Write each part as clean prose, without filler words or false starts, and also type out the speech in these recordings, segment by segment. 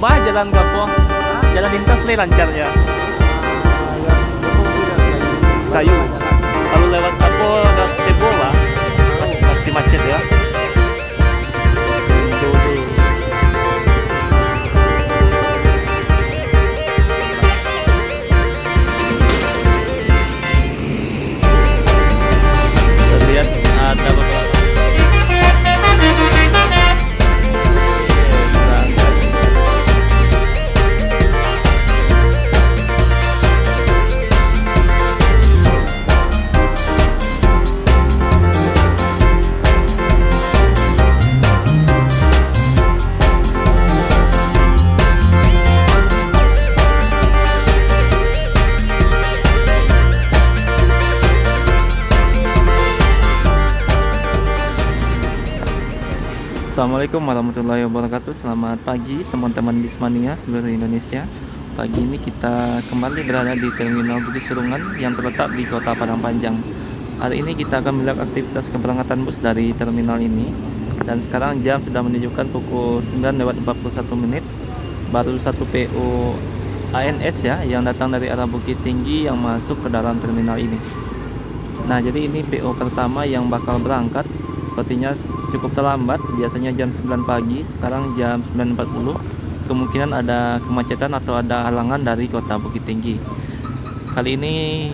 Bah jalan Gapo, jalan lintas nih lancar ya. Yang Depok tidak Kayu. Kalau lewat Gapo lewat Tebo lah, pasti macet ya. Tuh. Terlihat ada beberapa. Assalamualaikum warahmatullahi wabarakatuh. Selamat pagi teman-teman Bismania seluruh Indonesia. Pagi ini kita kembali berada di Terminal Bukit Serungan yang terletak di Kota Padang Panjang. Hari ini kita akan melihat aktivitas keberangkatan bus dari terminal ini. Dan sekarang jam sudah menunjukkan pukul 9:41. Baru satu PO ANS ya yang datang dari arah Bukit Tinggi yang masuk ke dalam terminal ini. Nah, jadi ini PO pertama yang bakal berangkat. Sepertinya cukup terlambat, biasanya jam 9 pagi, sekarang jam 9.40. Kemungkinan ada kemacetan atau ada halangan dari kota Bukit Tinggi. Kali ini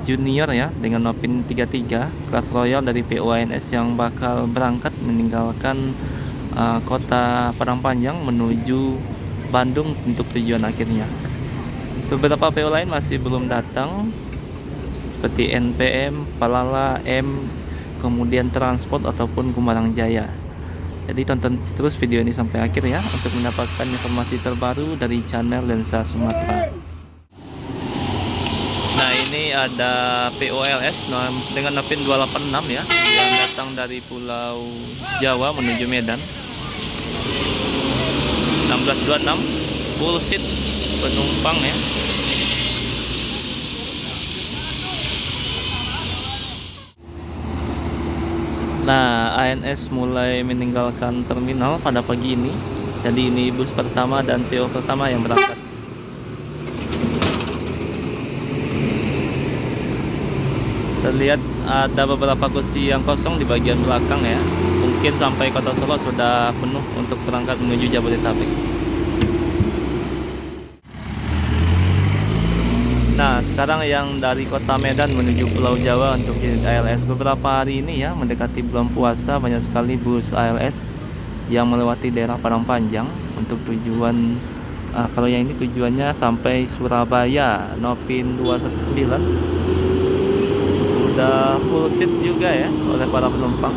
junior ya, dengan Nopin 33 kelas royal dari PO ANS yang bakal berangkat meninggalkan kota Padang Panjang menuju Bandung untuk tujuan akhirnya. Beberapa PO lain masih belum datang, seperti NPM, Palala, M, kemudian Transport ataupun Kumarang Jaya. Jadi tonton terus video ini sampai akhir ya untuk mendapatkan informasi terbaru dari channel Lensa Sumatera. Nah, ini ada POLS dengan Nopin 286 ya yang datang dari Pulau Jawa menuju Medan. 1626 full seat penumpang ya. Nah, ANS mulai meninggalkan terminal pada pagi ini. Jadi ini bus pertama dan PO pertama yang berangkat. Terlihat ada beberapa kursi yang kosong di bagian belakang ya. Mungkin sampai Kota Solo sudah penuh untuk berangkat menuju Jabodetabek. Nah, sekarang yang dari kota Medan menuju Pulau Jawa untuk unit ALS. Beberapa hari ini ya, mendekati bulan puasa, banyak sekali bus ALS yang melewati daerah Padang Panjang untuk tujuan, kalau yang ini tujuannya sampai Surabaya, Nopin 219. Udah full seat juga ya oleh para penumpang.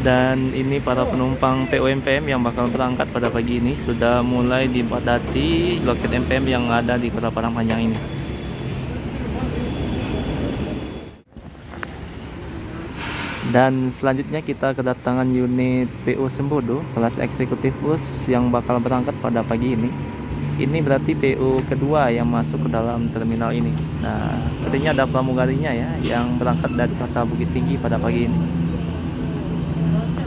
Dan ini para penumpang PO MPM yang bakal berangkat pada pagi ini sudah mulai dipadati loket MPM yang ada di Kota Padang Panjang ini. Dan selanjutnya kita kedatangan unit PO Sembodo kelas eksekutif bus yang bakal berangkat pada pagi ini. Ini berarti PO kedua yang masuk ke dalam terminal ini. Nah, sepertinya ada pramugarinya ya yang berangkat dari Kota Bukit Tinggi pada pagi ini.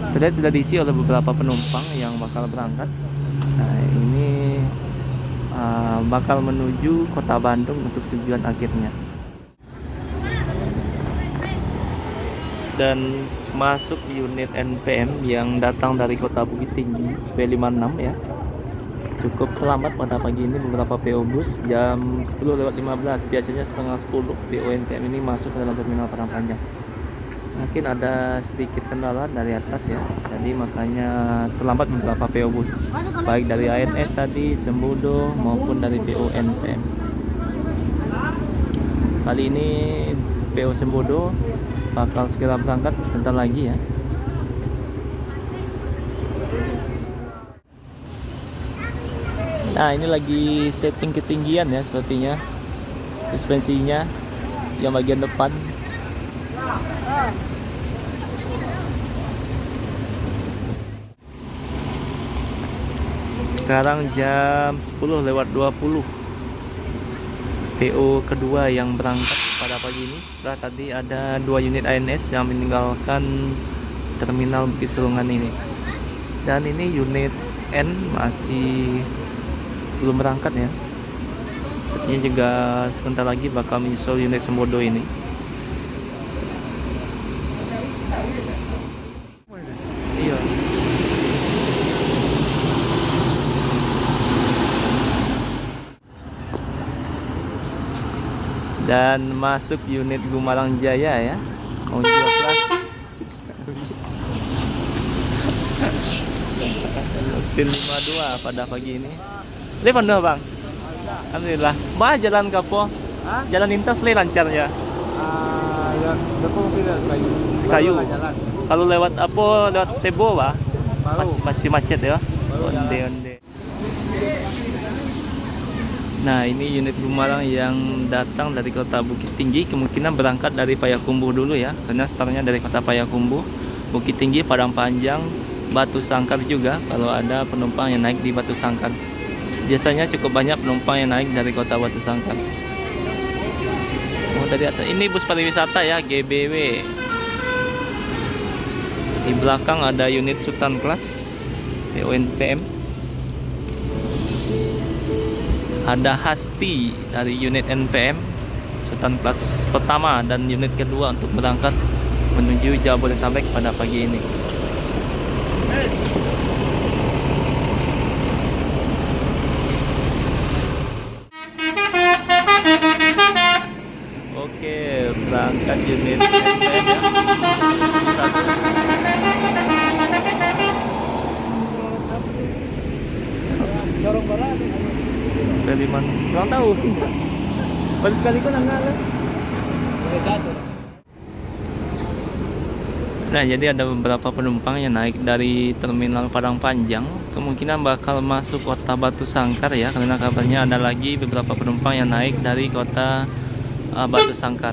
Terlihat sudah diisi oleh beberapa penumpang yang bakal berangkat. Nah, ini bakal menuju kota Bandung untuk tujuan akhirnya. Dan masuk unit NPM yang datang dari kota Bukit Tinggi B56 ya. Cukup terlambat pada pagi ini beberapa PO bus jam 10:15. Biasanya setengah 10 PO NPM ini masuk ke dalam terminal Padang Panjang. Mungkin ada sedikit kendala dari atas ya, jadi makanya terlambat beberapa PO bus, baik dari ANS tadi, Sembodo maupun dari PO NPM. Kali ini PO Sembodo bakal segera berangkat sebentar lagi ya. Nah, ini lagi setting ketinggian ya sepertinya, suspensinya yang bagian depan. Sekarang jam 10:20. PO kedua yang berangkat pada pagi ini. Setelah tadi ada 2 unit ANS yang meninggalkan terminal Bukit Serungan ini. Dan ini unit N masih belum berangkat ya. Sepertinya juga sebentar lagi bakal menyusul unit Sembodo ini. Iya. Dan masuk unit Gumarang Jaya ya. Mau jual kelas. Tin 52 pada pagi ini. Le pandai bang. Alhamdulillah. Bah jalan kapo? Hah? Jalan lintas le lancar ya. Yang depan kita Sekayu. Sekayu. Baru lah jalan. Kalau lewat apa? Lewat Tebo bah. Baru. Masih macet ya. Baru jalan. Onde. Nah, ini unit Gumarang yang datang dari kota Bukit Tinggi, kemungkinan berangkat dari Payakumbuh dulu ya, karena startnya dari kota Payakumbuh, Bukit Tinggi, Padang Panjang, Batu Sangkar juga. Kalau ada penumpang yang naik di Batu Sangkar, biasanya cukup banyak penumpang yang naik dari kota Batu Sangkar. Oh, tadi atas ini bus pariwisata ya, GBW. Di belakang ada unit Sultan Class PONPM. Ada Hasti dari unit NPM Sultan Class pertama dan unit kedua untuk berangkat menuju Jabodetabek pada pagi ini. Oke, berangkat unit NPM ya. Dorong barat. Beliman kurang tahu. Baru sekali kok nggak lah. Nah, jadi ada beberapa penumpang yang naik dari terminal Padang Panjang, kemungkinan bakal masuk kota Batu Sangkar ya, karena kabarnya ada lagi beberapa penumpang yang naik dari kota Batu Sangkar.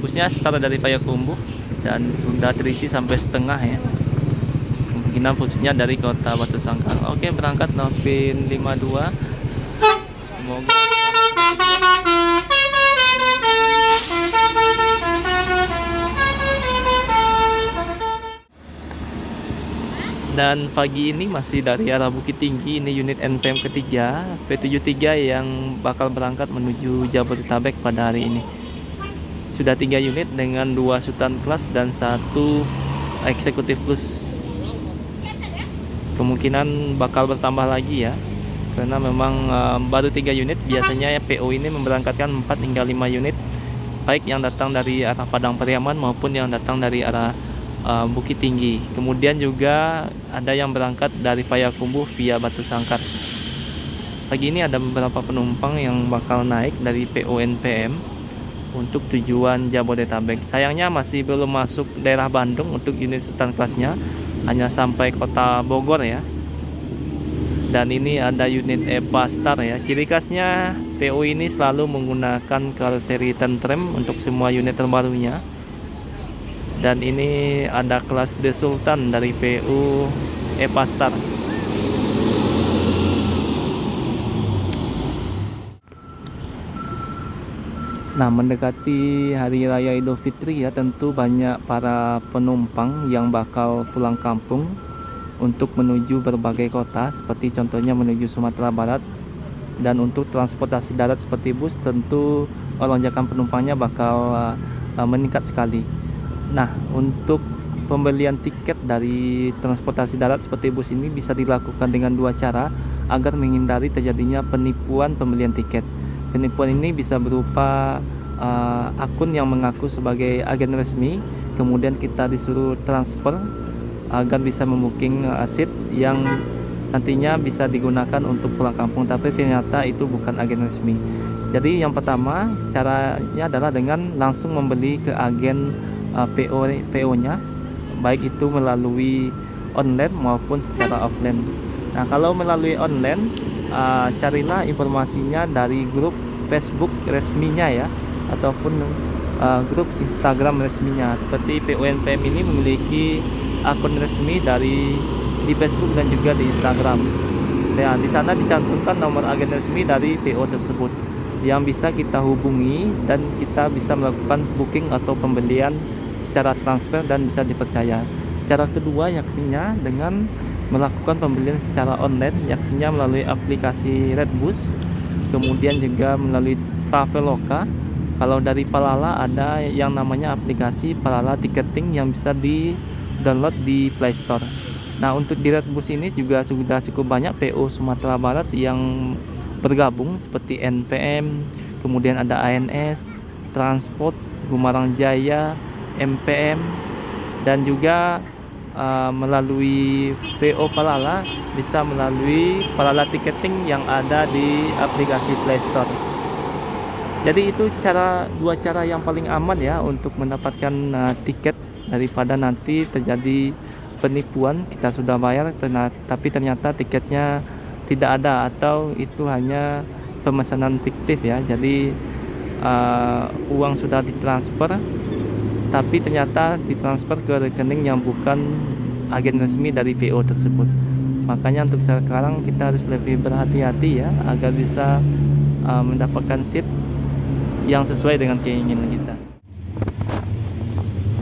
Busnya start dari Payakumbuh dan sudah terisi sampai setengah ya. Kemungkinan busnya dari kota Batu Sangkar. Oke, berangkat Novin 52. Semoga dan pagi ini masih dari arah Bukit Tinggi, ini unit NPM ketiga P73 yang bakal berangkat menuju Jabodetabek pada hari ini. Sudah 3 unit dengan 2 Sultan Class dan 1 Eksekutif Plus. Kemungkinan bakal bertambah lagi ya, karena memang baru 3 unit. Biasanya PO ini memberangkatkan 4 hingga 5 unit, baik yang datang dari arah Padang Pariaman maupun yang datang dari arah Bukit Tinggi. Kemudian juga ada yang berangkat dari Payakumbuh via Batu Sangkar. Pagi ini ada beberapa penumpang yang bakal naik dari PONPM untuk tujuan Jabodetabek. Sayangnya masih belum masuk daerah Bandung untuk unit Sultan Class-nya, hanya sampai kota Bogor ya. Dan ini ada unit EPA Star ya. Ciri khasnya PO ini selalu menggunakan karoseri tentrem untuk semua unit terbarunya. Dan ini ada kelas The Sultan dari PO EPA Star. Nah, mendekati Hari Raya Idul Fitri ya, tentu banyak para penumpang yang bakal pulang kampung untuk menuju berbagai kota, seperti contohnya menuju Sumatera Barat. Dan untuk transportasi darat seperti bus, tentu lonjakan penumpangnya bakal meningkat sekali. Nah, untuk pembelian tiket dari transportasi darat seperti bus ini bisa dilakukan dengan 2 cara agar menghindari terjadinya penipuan pembelian tiket. Penipuan ini bisa berupa akun yang mengaku sebagai agen resmi, kemudian kita disuruh transfer agar bisa membooking seat yang nantinya bisa digunakan untuk pulang kampung, tapi ternyata itu bukan agen resmi. Jadi yang pertama caranya adalah dengan langsung membeli ke agen PO-nya, baik itu melalui online maupun secara offline. Nah, kalau melalui online, carilah informasinya dari grup Facebook resminya ya, ataupun grup Instagram resminya. Seperti PONPM ini memiliki akun resmi di Facebook dan juga di Instagram. Nah, di sana dicantumkan nomor agen resmi dari PO tersebut. yang bisa kita hubungi dan kita bisa melakukan booking atau pembelian secara transfer dan bisa dipercaya. Cara kedua yakninya dengan melakukan pembelian secara online, yakninya melalui aplikasi Redbus, kemudian juga melalui Traveloka. Kalau dari Palala ada yang namanya aplikasi Palala Ticketing yang bisa di-download di Play Store. Nah, untuk di Redbus ini juga sudah cukup banyak PO Sumatera Barat yang bergabung seperti NPM, kemudian ada ANS, Transport, Gumarang Jaya, MPM, dan juga melalui PO Palala bisa melalui Palala Ticketing yang ada di aplikasi Play Store. Jadi itu dua cara yang paling aman ya untuk mendapatkan tiket daripada nanti terjadi penipuan, kita sudah bayar tapi ternyata tiketnya tidak ada atau itu hanya pemesanan fiktif ya. Jadi uang sudah ditransfer tapi ternyata ditransfer ke rekening yang bukan agen resmi dari PO tersebut. Makanya untuk sekarang kita harus lebih berhati-hati ya agar bisa mendapatkan seat yang sesuai dengan keinginan kita.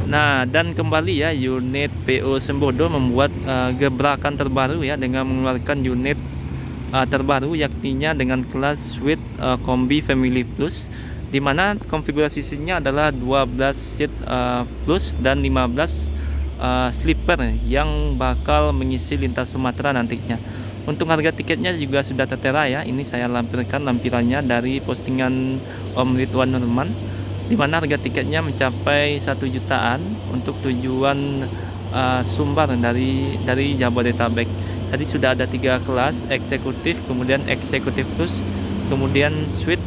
Nah, dan kembali ya, unit PO Sembodo membuat gebrakan terbaru ya dengan mengeluarkan unit terbaru yakninya dengan kelas Suite Kombi Family Plus, di mana konfigurasi seatnya adalah 12 seat plus dan 15 sleeper yang bakal mengisi lintas Sumatera nantinya. Untuk harga tiketnya juga sudah tertera ya. Ini saya lampirkan lampirannya dari postingan Om Ridwan Nurman, di mana harga tiketnya mencapai 1 jutaan untuk tujuan Sumbar dari Jabodetabek. Tadi sudah ada 3 kelas, eksekutif, kemudian eksekutif plus, kemudian suite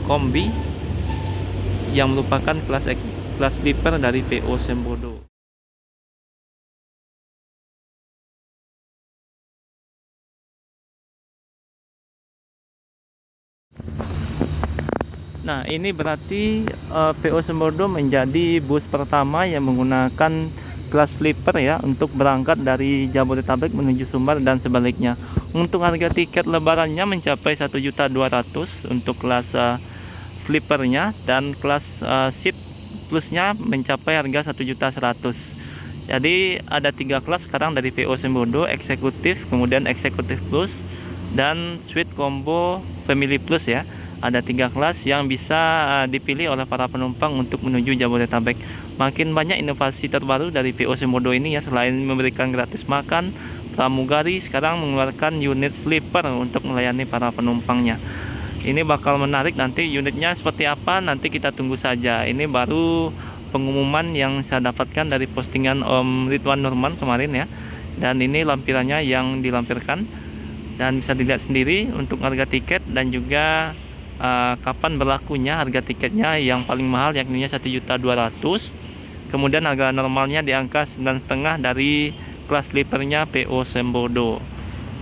kombi yang merupakan kelas sleeper dari PO Sembodo. Nah, ini berarti PO Sembodo menjadi bus pertama yang menggunakan kelas sleeper ya untuk berangkat dari Jabodetabek menuju Sumbar dan sebaliknya. Untuk harga tiket lebarannya mencapai 1.200.000 untuk kelas sleepernya, dan kelas seat plusnya mencapai harga 1.100.000. Jadi ada 3 kelas sekarang dari PO Sembodo, eksekutif, kemudian eksekutif plus, dan suite combo family plus ya. Ada 3 kelas yang bisa dipilih oleh para penumpang untuk menuju Jabodetabek. Makin banyak inovasi terbaru dari PO Sembodo ini ya, selain memberikan gratis makan, pramugari sekarang mengeluarkan unit sleeper untuk melayani para penumpangnya. Ini bakal menarik, nanti unitnya seperti apa nanti kita tunggu saja. Ini baru pengumuman yang saya dapatkan dari postingan Om Ridwan Nurman kemarin ya. Dan ini lampirannya yang dilampirkan, dan bisa dilihat sendiri untuk harga tiket dan juga kapan berlakunya harga tiketnya. Yang paling mahal yakni 1.200.000, kemudian harga normalnya di angka 9,5 dari kelas sleepernya PO Sembodo.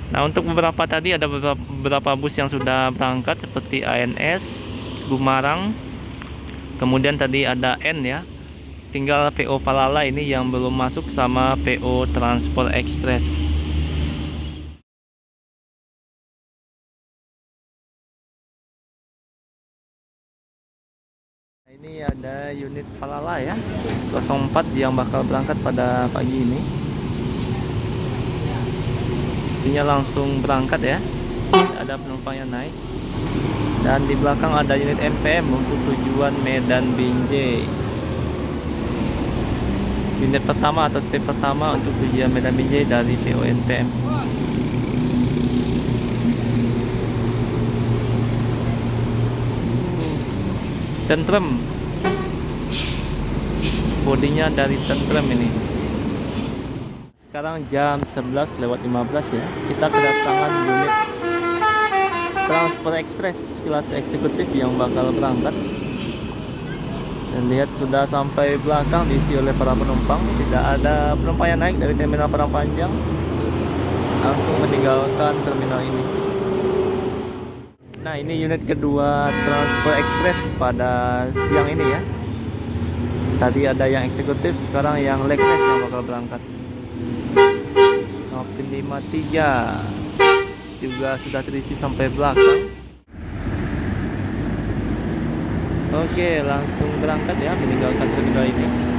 Nah, untuk beberapa tadi ada beberapa bus yang sudah berangkat seperti ANS, Gumarang, kemudian tadi ada N ya, tinggal PO Palala ini yang belum masuk sama PO Transport Express. Ini ada unit Palala ya, 04 yang bakal berangkat pada pagi ini. Artinya langsung berangkat ya, ada penumpang yang naik. Dan di belakang ada unit MPM untuk tujuan Medan Binjai. Unit pertama atau trip pertama untuk tujuan Medan Binjai dari PO NPM. Tentrem, bodinya dari Tentrem ini. Sekarang jam 11:15 ya, kita kedatangan unit Transport Express kelas eksekutif yang bakal berangkat. Dan lihat sudah sampai belakang diisi oleh para penumpang. Tidak ada penumpang yang naik dari terminal Padang Panjang, langsung meninggalkan terminal ini. Nah, ini unit kedua Transport Express pada siang ini ya. Tadi ada yang eksekutif, sekarang yang leg race yang bakal berangkat. Nopin 53 juga sudah terisi sampai belakang. Oke, langsung berangkat ya meninggalkan terminal ini.